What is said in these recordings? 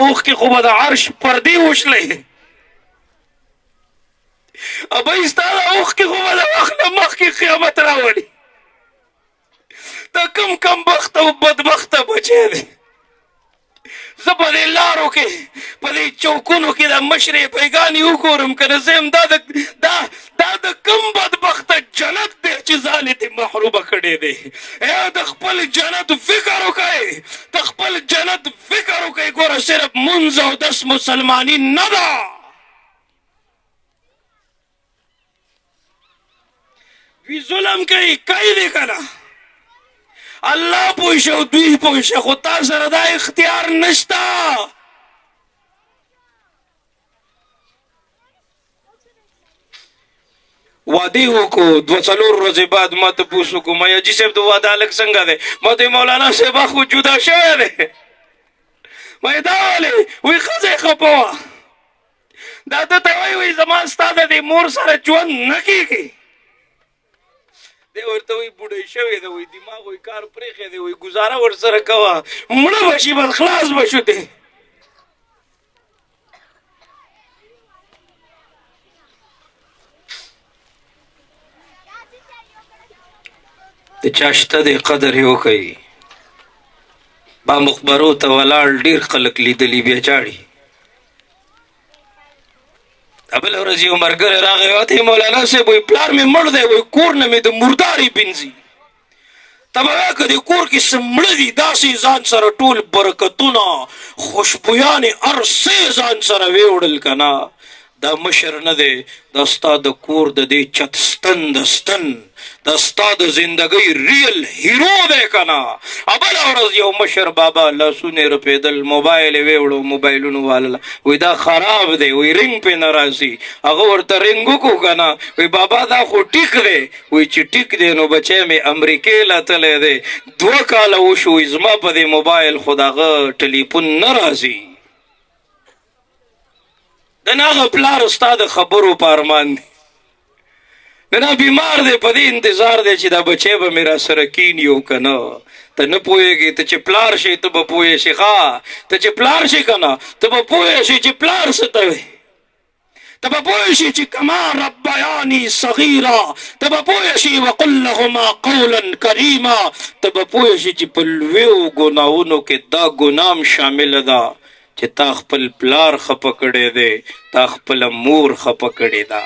اوښ کې خو به د عرش پردې وشلې ابۍ ستا د اوښ کې خو به د وخت نه مخکې قیامت راولي دا کم بخته او بدبخته بچی دی زه په دې لارو کې په دې چوکونو کې د مشرې بیګانې وګورم که نه زه یم دا د کم بدبخته جنت دی چې ځان یې محرومه کړی دی د خپل جنت فکر وکئ د خپل جنت فکر وکئ ګوره صرف منځ او دس مسلماني نه ده وی ظلم کوي دی که نه الله پوه شه او دوی پوه شه خو تا سره دا اختیار نشته واده وکړو 2-4 ورځې بعد ما تپوس وکړو ما حاجي صاحب د واده هلک څنګه دی ما ته مولانا صاحب خو جدا شوی دی ما دا ولې وایي ښځه یې خفه وه دا ده ته وایي زما ستا د دې مور سره ژوند نه کېږي دی ورته وایي بوډۍ شوې ده وایي دماغ وایي کار پرېښی دی وایي ګزاره ورسره کوه مړه به شي بس خلاص به شو دی د چا شته دی قدر یې وښیي با مقبرو ته ولاړ ډېر خلک لیدلي بیا جاړي بله ورځ یو ملګری راغی وته مولانا صاحب وایي پلار مې مړ دی وایي کور نه مې د مردارې بینځي ته به وایه که دې کور کې څه مړه دي داسې ځان سره ټول برکتونه خوشبویانې هر څه ځان سره ویوړل که نه دا مشر نه دی دا ستا د کور د دې چت ستن د ستن دا ستا د زندګۍ ریل هیرو دی که نه بله ورځ یو مشر بابا لاسونه یې رپېدل موبایل یې ویوړو موبایلونو والله وایي دا خراب دی وایي رنګ پې نه راځي هغه ورته رنګ وکړو که نه وایي بابا دا خو ټیک دی وایي چې ټیک دی نو بچی مې امریکې لتلی دی 2 کاله وشو وایي زما په دې موبایل خو د هغه ټلیفون نه راځي د نه هغه پلار ستا د خبرو په ارمان دی د نه بیمار دی په دې انتظار دی چې دا بچی به مې را سره کیني او که نه ته نه پوهېږې ته چې پلار شي ته به پوهې شي ښه ته چې پلار شي که نه ته به پوهې شي چې پلار څه ته وي ته به پوه شي چې کما ربیاني صغیرا ته به پوه شي وقل لهما قولا کریما ته به پوه شي چې په لویو ګناهونو کې دا ګناه شامله ده چې تا خپل پلار خفه کړی دی تا خپله مور خفه کړې ده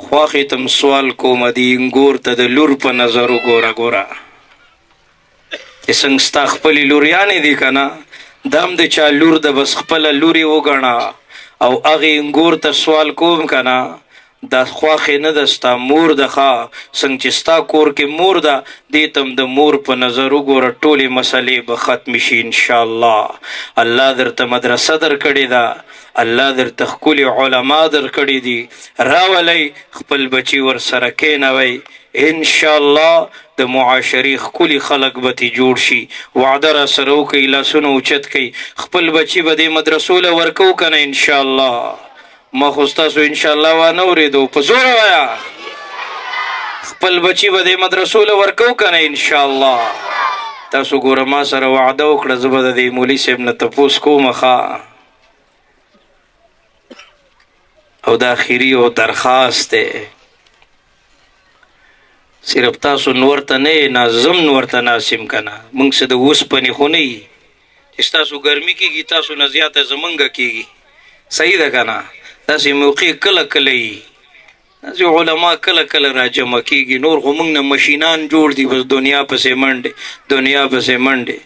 خواښې تم سوال کوم دې انګور ته د لور په نظر وګوره ګوره چې څنګه ستا خپلې لوریانې دي که نه دا هم د چا لور ده بس خپله لور یې وګڼه او هغې انګور ته سوال کوم که نه دا خواښې نه ده ستا مور ده ښه څنګه چې ستا کور کې مور ده دې ته هم د مور په نظر وګوره ټولې مسلې به ختمې شي انشاءالله الله درته مدرسه درکړې ده الله درته ښکلي علما درکړي دي راولئ خپل بچي ورسره کښېنوئ انشاءالله د معاشرې ښکلي خلک به ترې جوړ شي وعده را سره وکئ لاسونه اوچت کئ خپل بچي به دې مدرسو له ورکوو که نه انشاءالله ما خو ستاسو انشاءالله وانه اورېدو په زوره وایه خپل بچي به دې مدرسو له ورکوو که نه انشاءالله تاسو ګوره ما سره وعده وکړه زه به د دې مولي صاحب نه تپوس کوم ښه او د اخري او درخواست دی صرف تاسو نور ته نه یې نازم نور ته ناسم که نه موږ څه د اوسپنې خو نه یي چې ستاسو ګرمي کېږي تاسو نه زیاته زمونږه کېږي صحیح ده که نه داسې موقع کله کله یي داسې علما کله کله را جمع کېږي نور خو موږ نه مشینان جوړ دي بس دنیا پسې منډې دنیا پسې منډې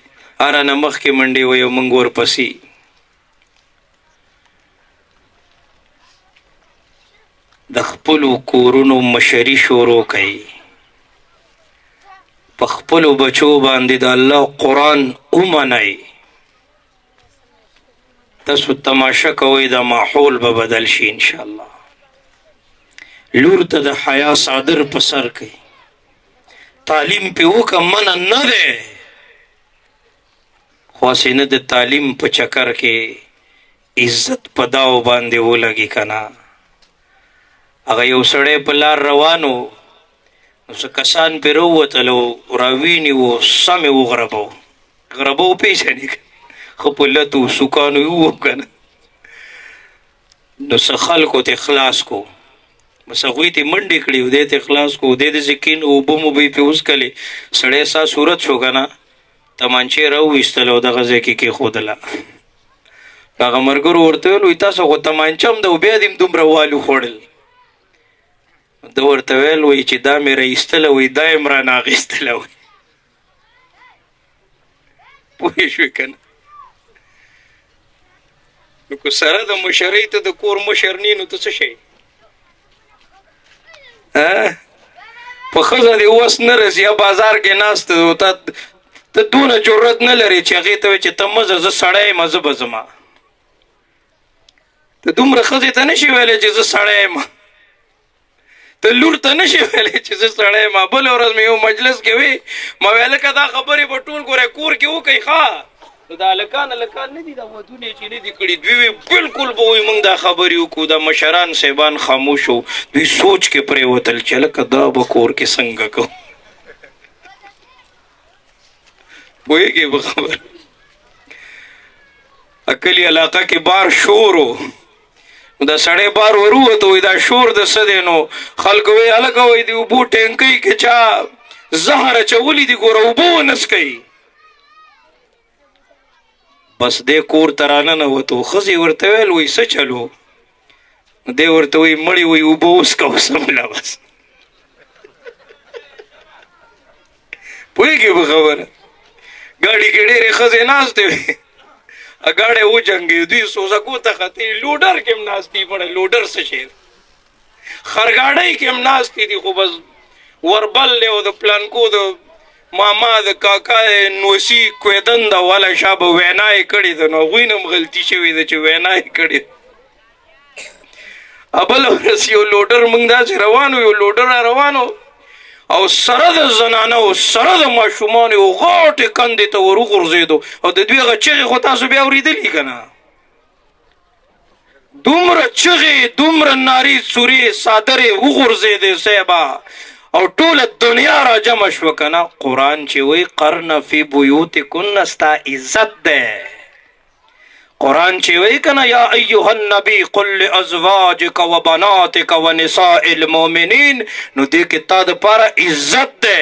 هره نه مخکې منډې وایي او موږ ورپسې د خپلو کورونو مشري شروع کوي په خپلو بچو باندې د الله قرآن ومنئ تاسو تماشه کوئ د ماحول به بدل شي انشاءالله لور ته د حیا صادر په سر کوي تعلیم پې وکړه منع نه دی خو هسې نه د تعلیم په چکر کې عزت په داو باندې ولګي که نه هغه یو سړی په لار روانو نو څه کسان پرې راووتل او راوینې و سم یې وغربو غربو پېژنې خو په لتو سکانو یې ووم که نه نو څه خلکو ته خلاص کو بس هغوی ته منډې کړي او دی ته خلاص کو دی داسې کین اوبه موبه یې پرې وڅکلې سړی سا صورت شو که نه تمانچې راوویستله او دغه ځای کې کېښودله هغه ملګرو ورته ویل وایي تاسو خو تمانچه هم ده او بیا دې هم دومره والو خوړل ده ورته ویل وایي چې دا مې راایستله وایي دا یې م رانه اخیستله وایي پوه شوې که نه نو که سره د مشرۍ ته د کور مشر نی نو ته څه شی په ښځه دې وس نه رسي یا بازار کې ناست ته دونه جرت نه لرې چې هغې ته وایي چې ته مه ځه زه سړی یم زه به ځمه ته دومره ښځې ته نه شي ویلی چې زه سړی یم ته لور ته نه شي ویلی چې زه سړی یم بله ورځ مې یو مجلس کې وی ما ویل لکه دا خبرې به ټول ګوری کور کې وکئ ښه نو دا هلکان نه دي دا ودونه چې نه دي کړي دوی وی بلکل به وایي موږ دا خبرې وکړو دا مشران صاحبان خاموش وو دوی سوچ کې پرېوتل چې هلکه دا به کور کې څنګه کوو پوهېږې په خبره کلي علاقه کې بار شور و دا سړی بار ورووته وایي دا شور د څه دی نو خلکو وایي هلکه وایي د اوبو ټینکۍ کې چا زهر اچولي دي ګوره اوبه ونڅکئ بس دی کور ته راننوتو ښځې ورته ویل وایي څه چلو دی ورته وایي مړې وایي اوبه وڅکه سمله بس پوهېږې په خبره ګاډي کې ډېرې ښځې ناستې وي ګاډی وجنګېد دوی سوزکو ته ختې لوډر کې هم ناستې مړه لوډر څه شی خرګاډۍ کې هم ناستې دي خو بس وربل دی او د پلانکو د ماما د کاکا نوسي کویدن ده والا شا به وینا یې کړې ده نو هغوی نه هم غلطي شوې ده چې وینا یې کړې بله ورځ یو لوډر موږ داسې روان یو لوډر را روان او سره د زنانه او سره د ماشومانو یو غاټې کندې ته ور وغورځېدو او د دوی هغه چغې خو تاسو بیا اورېدلي که نه دومره چغې دومره نارې څورې صادرې وغورځېدې صاحبه او ټوله دنیا را جمع شوه که نه قرآن چې وایي قرن فی بیوتکن ستا عزت دی قرآن چې وایي که نه یا ایها النبی قل لازواجک و بناتک و نساء المؤمنین نو دې کې تا دپاره عزت دی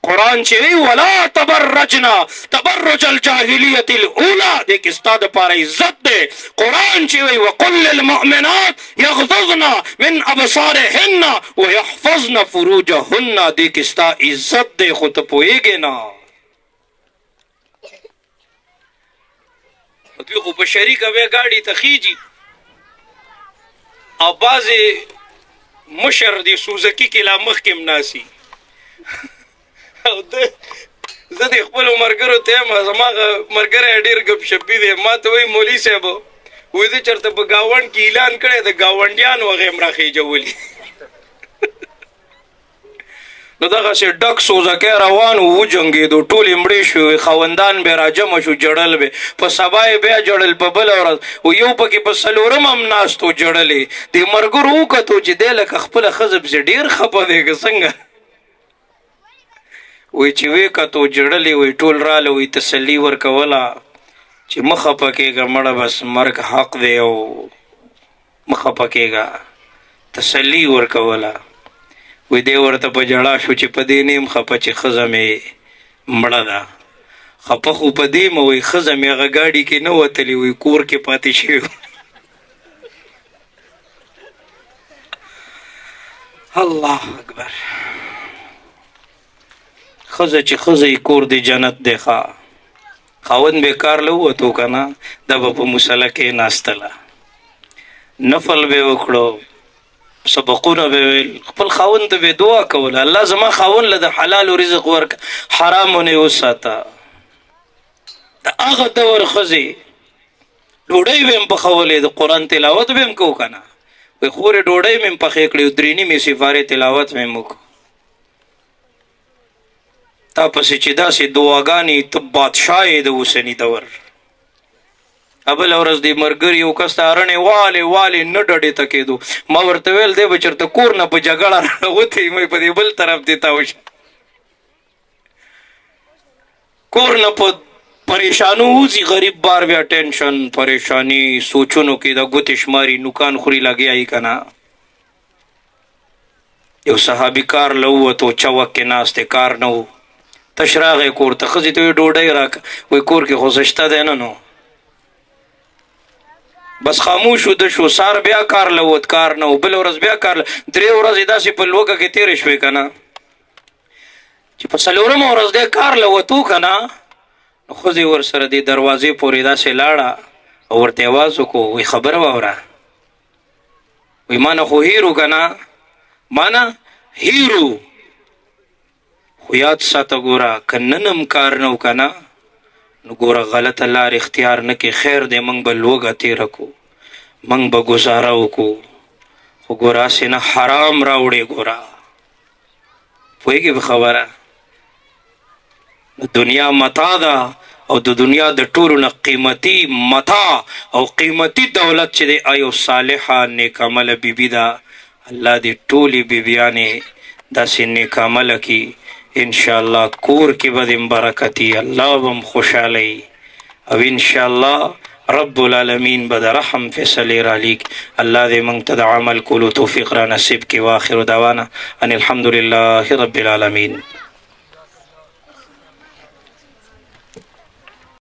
قرآن چې وایي ولا تبرجنا تبرج الجاهلیة الاولی دې کې ستا دپاره عزت دی قرآن چې وایي وقل للمؤمنات یغضضن من ابصارهن ویحفظن فروجهن دې کې ستا عزت دی خو ته پوهېږې نه دوی خو په شریکه بیا ګاډي ته خیجي او بعضې مشر د سوزکي کې لا مخکې هم ناسي او زه د خپلو ملګرو ته یم زما ملګری ډېر ګپ شپي دی ما ته وایي مولي صاحب وایي زه چېرته په ګاونډ کې اعلان کړی د ګاونډیانو هغې هم راخیجولي نو دغسې ډک سوزکی روان و وجنګېدو ټولې مړې شوې خاوندان بیا راجمع شو جړل به په سبا یې بیا جړل په بله ورځ و یو پکې په څلورم هم ناست و جړلې دې ملګرو وکتو چې دی لکه خپله ښځه پسې ډېر خفه دی که څنګه وایي چې ویې کتو جړلې وایي ټول راله وایي تسلي ورکوله چې مه خفه کېږه مړه بس مرګ حق دی او مه خفه کېږه تسلي ورکوله وی دی ورته په جړا شو چې په دې نیم خفه چې ښځه مې مړه ده خفه خو په دې مه وایي ښځه مې هغه ګاډي کې نه وتلې وایي کور کې پاتې شوي الله اکبر ښځه چې ښځه یې کور دی جنت دی ښه خاوند به کار له ووتو که نه دا به په مصله کې ناستله نفل به وکړو سبقونه به ویل خپل خاوند ته به دعا کوله الله زما خاوند له د حلالو رزق ورک حرامو نه وساته د هغه دور ښځې ډوډۍ به هم پخولې د قرآن تلاوت به هم کوو که نه وایي خورې ډوډۍ مې هم پخې کړې او درې نیمې سپارې تلاوت مې هم وکړو تا پسې چې داسې دعاګانې ته بادشاه یې د اوسني دور بله ورځ د ملګري یو کس ته اړنې والې والې نه ډډې ته کېدو ما ورته ویل دی به چېرته کور نه په جګړه راوتی مې په دې بل طرف دې تاو شه کور نه په پریشانو وځي غریب بار بیا ټینشن پریشانی سوچونو کې د ګوتې شماري نوکان خوري لګیایي که نه. یو صحابي کار له ووتو چوک کې ناست دی کار نه و تش راغی کور ته ښځې ته وایي ډوډۍ راکړه وایي کور کې خو څه شته دی نه نو بس خاموش و د شو سار بیا کار له ووت کار نه و بله ورځ بیا کار 3 ورځې داسې په لوږه کې تېرې شوې که نه چې په 4مه ورځ دی کار له وتو که نه نو ښځې ورسره دې دروازې پورې داسې لاړه او ورته اواز وکړو وایي خبره واوره وایي ما نه خو هیرو که نه ما نه هیرو خو یاد ساته ګوره که نن هم کار نه و که نه نو ګوره غلطه لار اختیار نه کې خیر دی موږ به لوږه تېره کړو موږ به ګزاره وکړو خو ګوره هسې نه حرام راوړې ګوره پوهېږې په خبره د دنیا متاع ده او د دنیا د ټولو نه قیمتي متاع او قیمتي دولت چې دی یو صالحه نیک عمله بیبي ده الله دې ټولې بیبیانې داسې نیک عمله کي انشاءالله کور کې به دې برکتي الله به هم خوشحاله او انشاءالله رب العالمین به د رحم فیصلې رالیږي الله دې موږ ته د عمل کولو توفیق را نصیب کړي واخر دعوانا ان الحمد لله رب العالمین